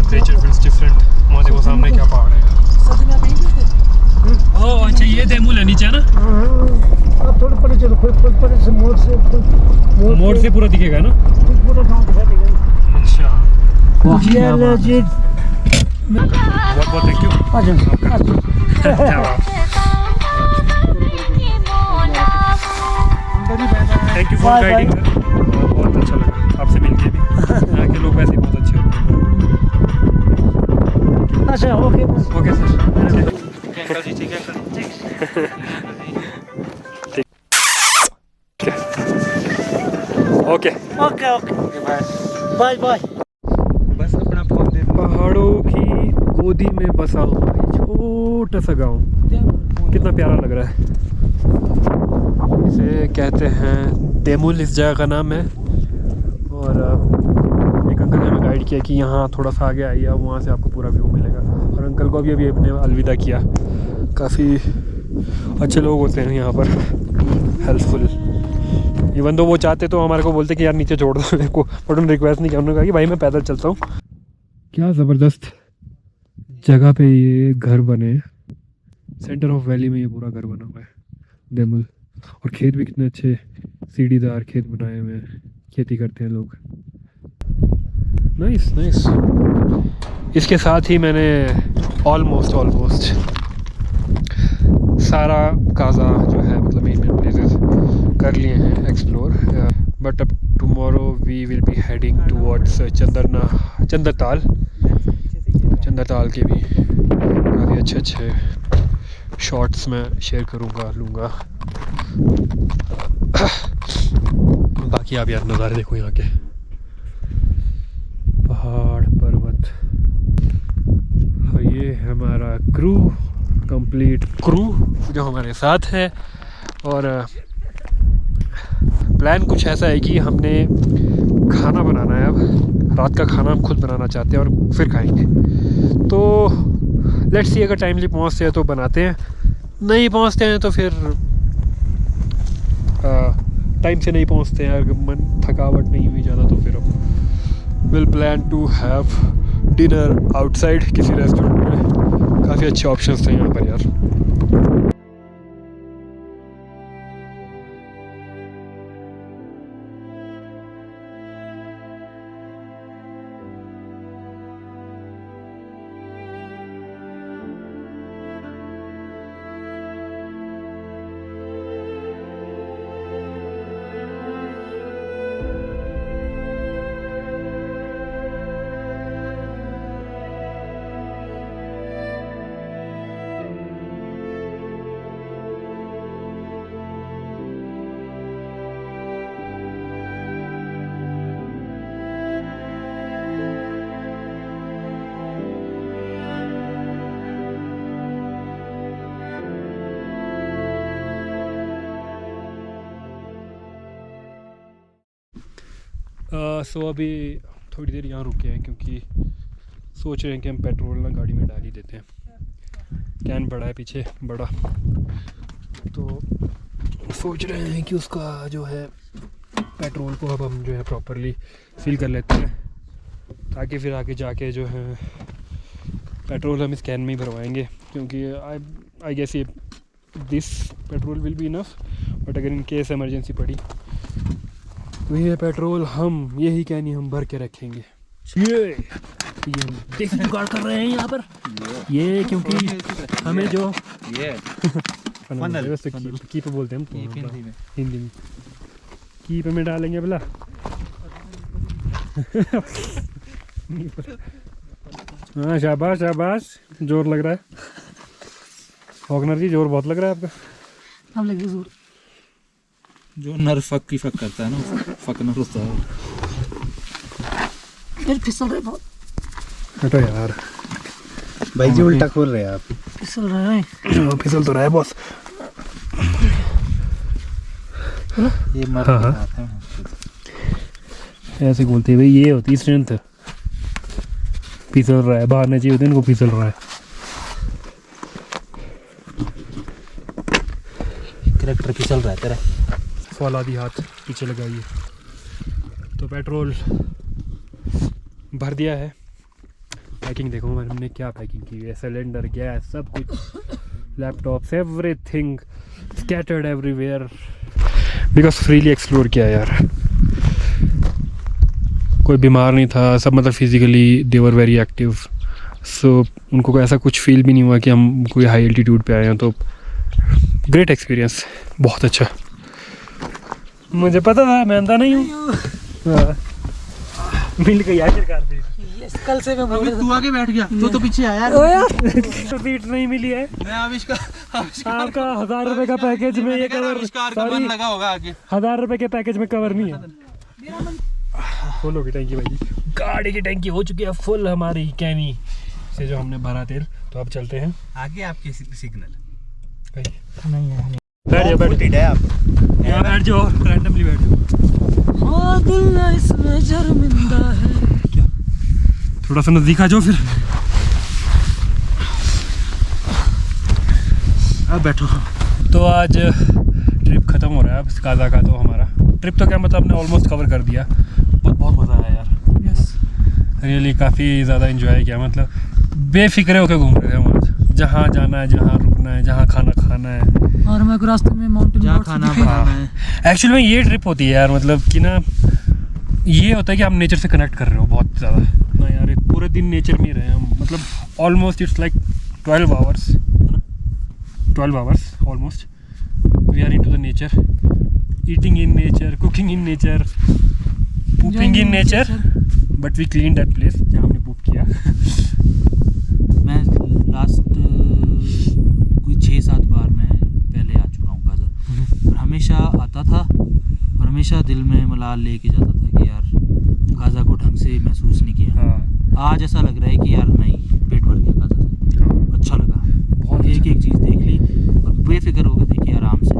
Temperature feels different. वहाँ देखो सामने क्या पहाड़ है। ओह अच्छा, ये डेमुल है नीचे ना। आप थोड़े परे चलो, परे से मोड़ से पूरा दिखेगा ना। पूरा गांव दिखा देगा। अच्छा बहुत बहुत thank you. Thank you for guiding. बहुत अच्छा लगा आपसे मिलके भी। यहाँ के लोग वैसे ही बहुत अच्छे होते हैं। अच्छा ओके ओके सर। अंकल जी ठीक है uncle okay okay okay bye bye. बस अपना पहाड़ों की गोदी में बसा हुआ छोटा सा गांव कितना प्यारा लग रहा है। इसे कहते हैं डेमुल, इस जगह का नाम है। और एक अंकल ने हमें गाइड किया कि यहाँ थोड़ा सा आगे आइए, अब वहाँ से आपको पूरा व्यू मिलेगा। और अंकल को अभी अपने अलविदा किया। काफ़ी अच्छे लोग होते हैं यहाँ पर, हेल्पफुल। इवन तो वो चाहते तो हमारे को बोलते कि यार नीचे छोड़ दो मेरे को, बट उन्होंने रिक्वेस्ट नहीं किया। उन्होंने कहा कि भाई मैं पैदल चलता हूँ। क्या ज़बरदस्त जगह पे ये घर बने, सेंटर ऑफ वैली में ये पूरा घर बना हुआ है डेमुल। और खेत भी कितने अच्छे सीढ़ीदार खेत बनाए हुए हैं, खेती करते हैं लोग। Nice nice. इसके साथ ही मैंने ऑलमोस्ट सारा गाज़ा जो है, मतलब मेन प्लेसेस कर लिए हैं एक्सप्लोर। बट अब tomorrow we will be heading towards Chandratal. Chandratal के भी काफ़ी अच्छे शॉट्स मैं शेयर लूँगा। बाकी आप यार नज़ारे देखो यहाँ के, पहाड़ पर्वत। और ये हमारा कंप्लीट क्रू जो हमारे साथ है। और प्लान कुछ ऐसा है कि हमने खाना बनाना है। अब रात का खाना हम खुद बनाना चाहते हैं और फिर खाएंगे। तो लेट्स सी, अगर टाइमली पहुंचते हैं तो बनाते हैं, नहीं पहुंचते हैं तो फिर टाइम से नहीं पहुंचते हैं। अगर थकावट नहीं हुई ज़्यादा तो फिर हम will plan to have dinner outside किसी रेस्टोरेंट में। काफ़ी अच्छे ऑप्शंस थे यहाँ पर यार। सो अभी थोड़ी देर यहाँ रुके हैं क्योंकि सोच रहे हैं कि हम पेट्रोल ना गाड़ी में डाल ही देते हैं। कैन बड़ा है पीछे बड़ा, तो सोच रहे हैं कि उसका जो है पेट्रोल को अब हम जो है प्रॉपरली फिल कर लेते हैं, ताकि फिर आगे जाके जो है पेट्रोल हम इस कैन में ही भरवाएंगे। क्योंकि आई गेस ये this petrol will be enough, but अगर इन केस इमरजेंसी पड़ी तो ये पेट्रोल हम यही कैनी हम भर के रखेंगे। ये हम देसी जुगाड़ कर रहे हैं यहाँ पर। ये क्योंकि हमें जो की पे बोलते हैं हम हिंदी में की पे में डालेंगे बोला। हाँ शाबाश शाबाश, जोर लग रहा है फॉगनर जी, जोर बहुत लग रहा है आपका। हम लगे जोर जो नर फक की फक करता है ना, फक नर होता है। फिर फिसल रहे बहुत। हटो यार भाई जी, उल्टा खोल रहे हैं आप। फिसल रहा है, फिसल तो रहा है बॉस। ये मर हाँ ऐसे बोलते हैं भाई, ये होती स्ट्रेंथ। फिसल रहा है, बाहर नहीं चाहिए होते इनको, फिसल रहा है। करेक्टर फिसल रहा है तेरा। फौलादी हाथ पीछे लगाइए। तो पेट्रोल भर दिया है पैकिंग देखो हमने क्या पैकिंग की है, सिलेंडर, गैस, सब कुछ, laptops, everything scattered everywhere, because freely explore किया यार। कोई बीमार नहीं था, सब मतलब physically they were very active, so उनको कोई ऐसा कुछ फील भी नहीं हुआ कि हम कोई हाई एल्टीट्यूड पे आए हैं। तो ग्रेट एक्सपीरियंस, बहुत अच्छा। मुझे पता था, मैं अंधा नहीं हूँ। हाँ। मिल गई आखिरकार से। कल से मैं बोल रहा तू आगे बैठ गया, तू पीछे आया। तो सीट नहीं मिली है। मैं आपका 1000 रुपए का पैकेज में ये कवर, सॉरी लगा होगा आगे। 1000 रुपए के पैकेज में कवर नहीं है। फुल होगी टैंकी भाई, गाड़ी की टैंकी हो चुकी है फुल हमारी कैनी से जो हमने भरा तेल। तो अब चलते हैं आगे आपके सिग्नल नहीं है। बैठ जाओ, बैठ है आप यहाँ बैठ जाओ, रैंडमली बैठ जाओ। हाँ दिल इसमें शर्मिंदा है। क्या थोड़ा सा नजदीक आ जाओ फिर। अब बैठो। तो आज ट्रिप ख़त्म हो रहा है अब काजा का। तो हमारा ट्रिप तो क्या मतलब हमने ऑलमोस्ट कवर कर दिया। बहुत मज़ा आया यार, यस रियली काफ़ी ज़्यादा इन्जॉय किया। मतलब बेफिक्रे होकर घूम रहे थे हम आज, जहाँ जाना है, जहाँ रुकना है, जहाँ खाना खाना है। और मैं रास्ते में माउंटेन जहाँ खाना बनाना है। एक्चुअली में ये ट्रिप होती है यार, मतलब कि ना ये होता है कि आप नेचर से कनेक्ट कर रहे हो बहुत ज़्यादा ना यार। पूरे दिन नेचर में ही रहे हम, मतलब ऑलमोस्ट इट्स लाइक 12 आवर्स, है ना, 12 hours almost we are into the nature, eating in nature, cooking in nature, pooping in nature, but we cleaned that place जहाँ हमने poop किया। मैं लास्ट कोई 6-7 बार मैं पहले आ चुका हूँ काजा, और हमेशा आता था और हमेशा दिल में मलाल लेके जाता था कि यार काजा को ढंग से महसूस नहीं किया। हाँ आज ऐसा लग रहा है कि यार नहीं, पेट भर गया काजा से। हाँ, अच्छा लगा, बहुत एक एक चीज़ देख ली और बेफिक्र होकर देखी आराम से।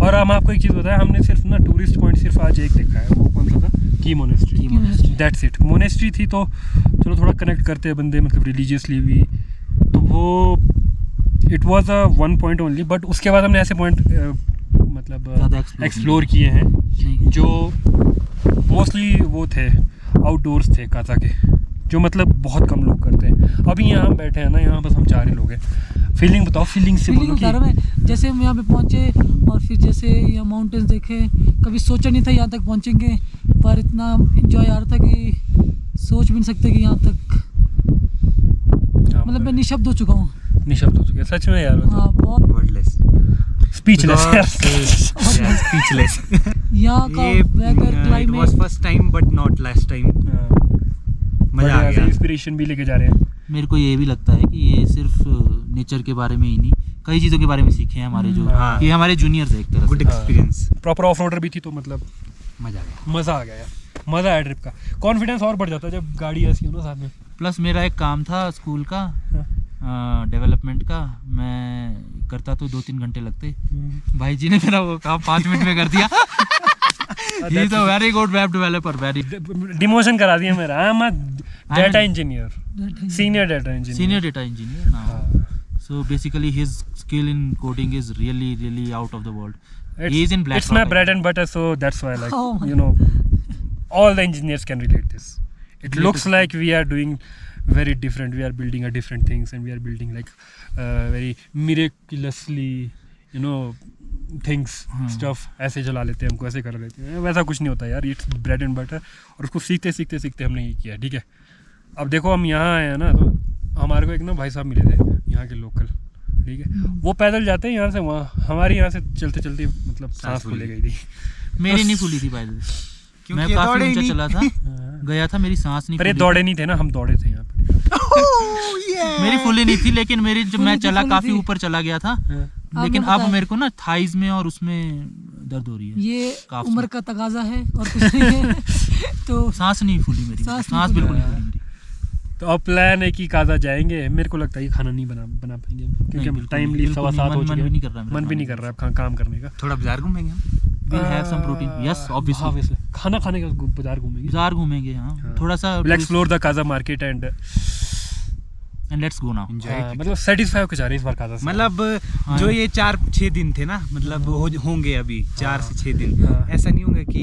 और हम आपको एक चीज़ बताएं, हमने सिर्फ ना टूरिस्ट पॉइंट सिर्फ आज एक देखा है, वो कौन सा था, की मोनेस्ट्री। That's it. मोनेस्ट्री थी तो चलो थोड़ा कनेक्ट करते हैं बंदे, मतलब रिलीजियसली भी, तो वो it was a one point only. But उसके बाद हमने ऐसे पॉइंट मतलब एक्सप्लोर किए हैं जो मोस्टली वो थे आउटडोर्स थे काजा के, जो मतलब बहुत कम लोग करते हैं। अभी यहाँ हम बैठे हैं ना, यहाँ बस हम 4 ही लोग हैं। फीलिंग बताओ, फीलिंग से बोलो बता रहा मैं, जैसे हम यहाँ पे पहुँचे और फिर जैसे यहाँ माउंटेन्स देखे, कभी सोचा नहीं था यहाँ तक पहुँचेंगे, पर इतना एंजॉय आ रहा था कि सोच भी नहीं सकते कि यहाँ तक, मतलब मैं निशब्द हो चुका हूँ। निशब्द हो चुके हैं सच में यार, हाँ बहुत वर्डलेस, स्पीचलेस यार। स्पीचलेस। यहाँ का weather, climate, first time but not last time. मजा आ गया। इंस्पिरेशन भी लेके जा रहे हैं। मेरे को ये भी लगता है कि ये सिर्फ नेचर के बारे में ही नहीं, कई चीज़ों के बारे में सीखे हैं हमारे जो, हाँ। ये हमारे जूनियर्स है एक तरह गुड से। एक्सपीरियंस। प्रॉपर ऑफ रोडर भी थी तो मतलब मजा आ गया। मज़ा आ गया यार, मज़ा आया ट्रिप का। कॉन्फिडेंस और बढ़ जाता है जब गाड़ी ऐसी हो ना साथ में। प्लस मेरा एक काम था स्कूल का, डेवलपमेंट का, मैं करता तो 2-3 घंटे लगते, भाई जी ने मेरा वो काम 5 मिनट में कर दिया। He is a very good web developer, very. Demotion करा दिया मेरा। I am a data engineer, senior data engineer. Senior data engineer. So basically his skill in coding is really out of the world. He is in BlackRock. It's my bread and butter, so that's why like Oh my you know all the engineers can relate this. It looks like we are doing very different. We are building a different things and we are building like very miraculously you know things stuff ऐसे जला लेते हैं हमको, ऐसे कर लेते हैं। वैसा कुछ नहीं होता यार, इट्स ब्रेड एंड बटर। और उसको सीखते हमने ये किया, ठीक है। अब देखो हम यहाँ आए हैं ना, तो हमारे को एक ना भाई साहब मिले थे यहाँ के लोकल, ठीक है। वो पैदल जाते हैं यहाँ से वहाँ, हमारी यहाँ से चलते मतलब सांस फूले गई थी। मेरी नहीं फूली थी भाई, मैं काफी ऊंचा चला था, गया था, मेरी सांस नहीं पर ये फूली दौड़े नहीं थे ना, हम दौड़े थे यहाँ पे। मेरी फूली नहीं थी, लेकिन मेरी जब मैं चला काफी ऊपर चला गया था, लेकिन अब मेरे को ना थाइज में और उसमें दर्द हो रही है। ये उम्र का तकाजा है और कुछ नहीं है। तो सांस नहीं फूली मेरी, सांस बिल्कुल नहीं फूली मेरी। तो अब प्लान है कि काजा जाएंगे। मेरे को लगता है कि खाना नहीं बना पाएंगे हम, क्योंकि टाइमली 7:15 हो चुके हैं। मन भी नहीं कर रहा है काम करने का। थोड़ा बाजार घूमेंगे हम। We'll have some protein. Yes, obviously. खाना खाने का बाजार घूमेंगे। हाँ। थोड़ा सा We'll explore the Kaza market and let's go now. मतलब सेटिस्फाई होकर जा रहे हैं इस बार काजा से। मतलब जो ये 4-6 दिन थे ना, मतलब होंगे अभी 4 से 6 दिन, ऐसा नहीं होंगे कि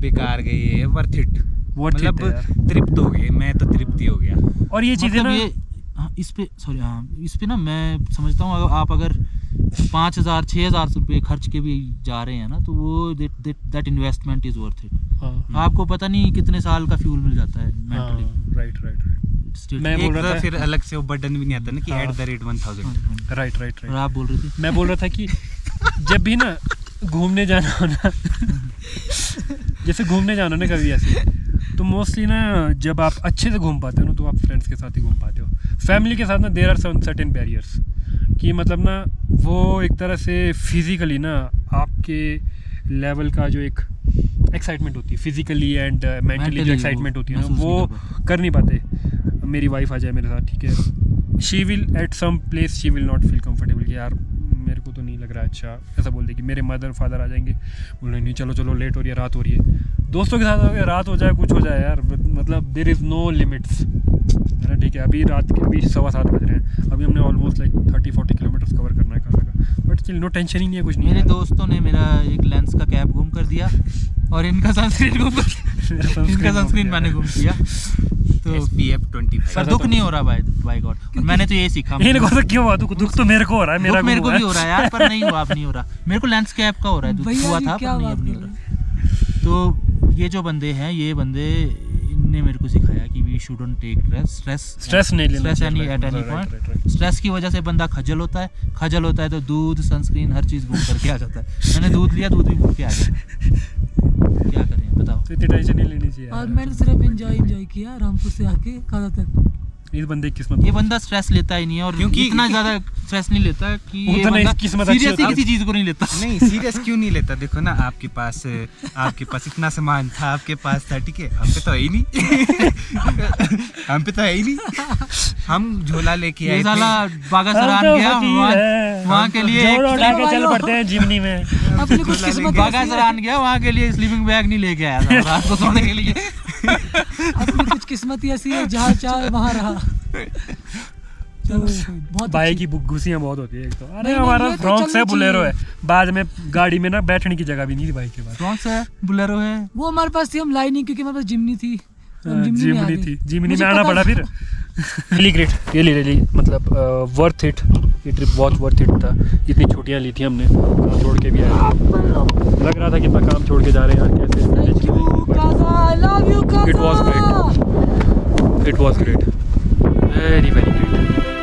बेकार गए, वर्थ इट। Worth it मतलब है यार। तृप्त हो गए, मैं तो तृप्ति हो गया। और ये चीज़ें मतलब ना ये इस पे सॉरी इस पे ना मैं समझता हूँ आप अगर 5,000 6,000 रुपये खर्च के भी जा रहे हैं ना तो वो that investment is worth it. हाँ आपको पता नहीं कितने साल का फ्यूल मिल जाता है मेंटली। राइट मैं एक बोल रहा तो था फिर अलग से वो बर्डन भी नहीं आता ना कि हाँ। At the rate 1000। राइट और आप बोल रहे थे मैं बोल रहा था कि जब भी ना घूमने जाना हो ना जैसे घूमने जाना ना कभी ऐसे तो मोस्टली ना जब आप अच्छे से घूम पाते हो ना तो आप फ्रेंड्स के साथ ही घूम पाते हो। फैमिली के साथ ना there are some certain barriers कि मतलब ना वो एक तरह से फिज़िकली ना आपके लेवल का जो एक एक्साइटमेंट होती है फिज़िकली एंड मेंटली जो एक्साइटमेंट होती है ना महसूस नहीं वो कर पाते। कर नहीं पाते। मेरी वाइफ आ जाए मेरे साथ ठीक है she will at some place she will not feel comfortable कि यार मेरे को तो नहीं लग रहा है अच्छा ऐसा बोल देगी। मेरे मदर फादर आ जाएंगे बोले नहीं चलो लेट हो रही है रात हो रही है। दोस्तों के साथ अगर रात हो जाए कुछ हो जाए यार मतलब देयर इज़ नो लिमिट्स है ना ठीक है। अभी रात के अभी 7:15 बज रहे हैं अभी हमने ऑलमोस्ट लाइक 30-40 किलोमीटर्स कवर करना है काला का बट स्टिल नो टेंशन ही नहीं है कुछ नहीं मेरे है। दोस्तों ने मेरा एक लेंस का कैप गुम कर दिया और इनका सनस्क्रीन मैंने गुम किया तो SPF 25। पर दुख नहीं हो रहा बाय गॉड। और मैंने तो ये सीखा इनको तो क्यों हुआ दुख तो मेरे को हो रहा है दुख मेरे को हुआ भी हो रहा है यार पर नहीं हुआ अब नहीं हो रहा। मेरे को लेंस कैप का हो रहा है दुख भैया हुआ जी, था क्या पर नहीं बात अब नहीं कर हो रहे रहा। तो ये जो बंदे हैं ये बंदे इनने मेरे को सिखाया कि वी शुडंट टेक स्ट्रेस नहीं लेना stress any at any point. Stress की वजह से बंदा खजल होता है तो दूध सनस्क्रीन हर चीज़ घूम करके आ जाता है। मैंने दूध लिया दूध भी घूम के आ गया। क्या करें बताओ। तो इतनी टेंशन नहीं लेनी चाहिए और यार। मैंने सिर्फ एंजॉय किया रामपुर से आके काला तक। इस बंदे की किस्मत ये बंदा स्ट्रेस लेता ही नहीं है और क्योंकि- इतना ज़्यादा स्ट्रेस नहीं लेता कि ये उतना ही बंदा किस्मत अच्छी सीरियसली होती है। किसी चीज़ को नहीं लेता। नहीं सीरियस क्यों नहीं लेता। देखो ना आपके पास इतना सामान था आपके पास था ठीक है हम पे तो है ही नहीं हम पे तो है ही नहीं। हम झोला लेके ये आए साला थे। बागा सरान गया वहाँ के लिए जोड़ एक उठा के चल पड़ते हैं जिमनी में। अपनी कुछ किस्मत बागा सरान गया वहाँ के लिए स्लीपिंग बैग नहीं लेके आया था रात को सोने के लिए। अपनी कुछ किस्मत ही ऐसी है जहाँ चाहे वहाँ रहा। तो बहुत बाइक अच्छी- की घुसियाँ बहुत होती है एक तो। अरे नहीं, हमारा ये तो फ्रॉक्स है चलनी बुलेरो है चाहिए। बाद में गाड़ी में ना बैठने की जगह भी नहीं थी बाइक के बाद। कौन सा बुलेरो है? वो हमारे पास थी हम लाई नहीं क्योंकि हमारे पास जिमनी थी। हम जिमनी में आ जिमनी गए। थी जिमनी मुझे में आना पता पड़ा फिर। रियली ग्रेट रियली मतलब वर्थ इट। ये ट्रिप बहुत वर्थ इट था। इतनी छुट्टियाँ ली थी हमने काम छोड़ के भी आए थे। लग रहा था कि इतना काम छोड़ के जा रहे हैं यार कैसे Thank you, Kaza. I love you, Kaza. It was great. It was great. Very, very great.